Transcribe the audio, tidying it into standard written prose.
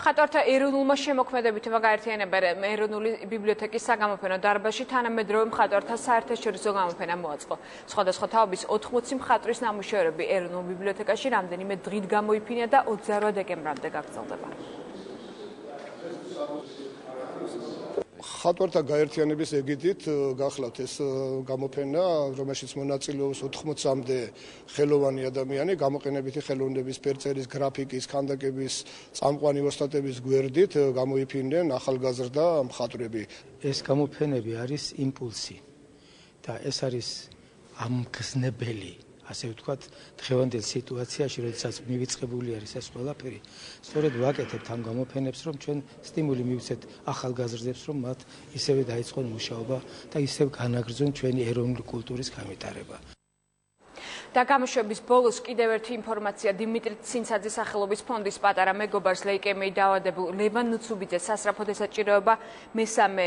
მხატვართა ეროვნულმა შემოქმედებითმა გაერთიანებამ ეროვნული ბიბლიოთეკის საგამოფენო დარბაზში თანამედროვე მხატვართა საერთაშორისო გამოფენა მოაწყო. სხვადასხვა თაობის 80 მხატვრის ნამუშევრები ეროვნულ ბიბლიოთეკაში რამდენიმე დღით გამოიფინა და 28 დეკემბრამდე გაგრძელდება. მხატვართა გაერთიანების ეგიდით გახლავთ ეს გამოფენა, რომელშიც მონაწილეობს 80-მდე ხელოვანი ადამიანი, გამოყენებითი ხელოვნების ფერწერის, გრაფიკის, ქანდაკების, წამყვანი ოსტატების გვერდით გამოიფინენ ახალგაზრდა მხატვრები. ეს გამოფენები არის იმპულსი და ეს არის ამგზნებელი, ასე ვთქვათ, დღევანდელ სიტუაციაში, როდესაც მივიწყებული არის ეს ყველაფერი, სწორედ ვაკეთებთ ამ გამოფენებს, რომ ჩვენ სტიმული მივცეთ ახალგაზრდებს, რომ მათ ისევე დაიწყონ მუშაობა და ისევ განაგრძონ ჩვენი ეროვნული კულტურის განვითარება. და გამოშვების ბოლოს კიდევ ერთი ინფორმაცია. დიმიტრი ცინცაძის სახელობის ფონდის პატარა მეგობარს ლეიკემიით დაავადებულ ლევან ნუცუბიძეს სასწრაფოდ ესაჭიროება მესამე